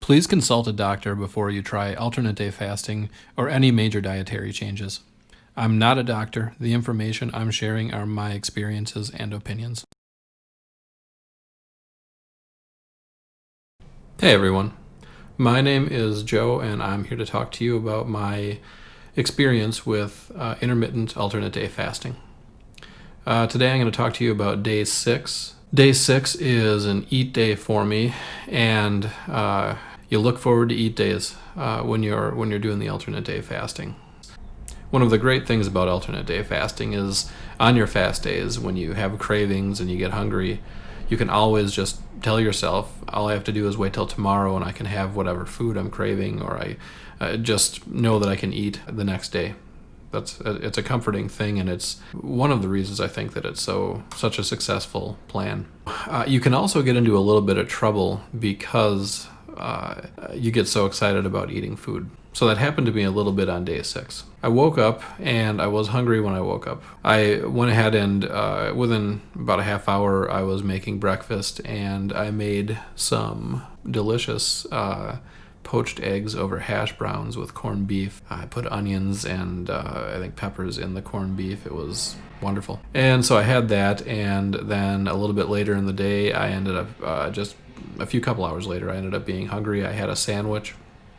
Please consult a doctor before you try alternate day fasting or any major dietary changes. I'm not a doctor. The information I'm sharing are my experiences and opinions. Hey everyone, my name is Joe and I'm here to talk to you about my experience with intermittent alternate day fasting. Today I'm going to talk to you about day 6. Day 6 is an eat day for me, and you look forward to eat days when you're doing the alternate day fasting. One of the great things about alternate day fasting is on your fast days, when you have cravings and you get hungry, you can always just tell yourself, all I have to do is wait till tomorrow and I can have whatever food I'm craving, or I just know that I can eat the next day. It's a comforting thing, and it's one of the reasons I think that it's such a successful plan. You can also get into a little bit of trouble because you get so excited about eating food. So that happened to me a little bit on day 6. I woke up and I was hungry when I woke up. I went ahead and within about a half hour I was making breakfast, and I made some delicious poached eggs over hash browns with corned beef. I put onions and I think peppers in the corned beef. It was wonderful. And so I had that, and then a little bit later in the day I ended up just a couple hours later I ended up being hungry. I had a sandwich,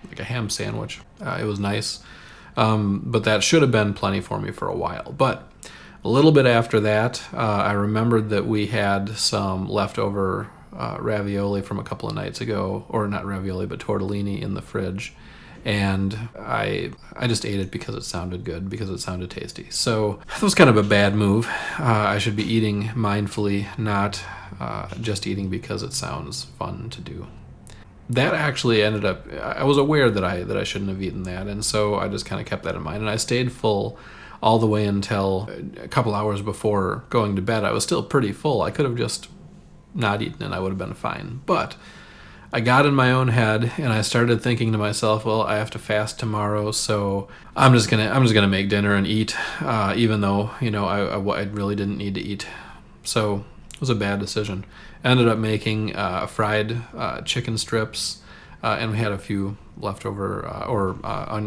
like a ham sandwich. It was nice, but that should have been plenty for me for a while. But a little bit after that, I remembered that we had some leftover ravioli from a couple of nights ago, or not ravioli, but tortellini in the fridge, and I just ate it because it sounded good, because it sounded tasty. So that was kind of a bad move. I should be eating mindfully, not just eating because it sounds fun to do. That actually ended up, I was aware that I shouldn't have eaten that, and so I just kind of kept that in mind, and I stayed full all the way until a couple hours before going to bed. I was still pretty full. I could have just not eaten and I would have been fine. But I got in my own head and I started thinking to myself, well, I have to fast tomorrow, so I'm just gonna make dinner and eat, even though I really didn't need to eat. So it was a bad decision. I ended up making fried chicken strips, and we had a few leftover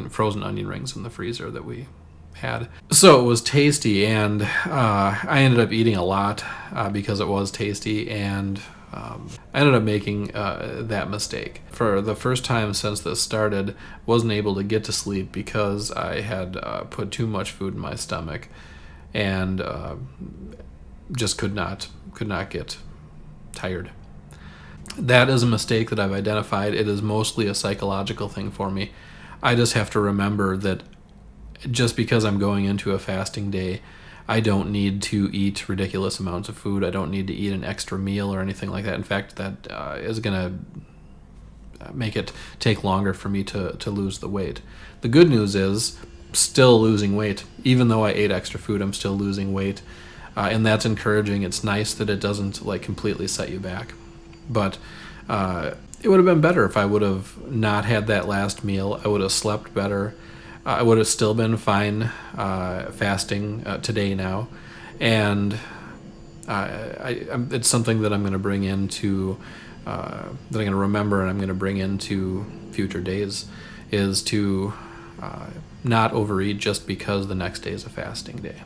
frozen onion rings in the freezer that we had. So it was tasty, and I ended up eating a lot because it was tasty, and I ended up making that mistake. For the first time since this started, wasn't able to get to sleep because I had put too much food in my stomach, and just could not get tired. That is a mistake that I've identified. It is mostly a psychological thing for me. I just have to remember that just because I'm going into a fasting day, I don't need to eat ridiculous amounts of food. I don't need to eat an extra meal or anything like that. In fact, that is going to make it take longer for me to lose the weight. The good news is, still losing weight. Even though I ate extra food, I'm still losing weight. And that's encouraging. It's nice that it doesn't completely set you back. But it would have been better if I would have not had that last meal. I would have slept better. I would have still been fine fasting today now, and it's something that I'm going to bring into that I'm going to remember, and I'm going to bring into future days, is to not overeat just because the next day is a fasting day.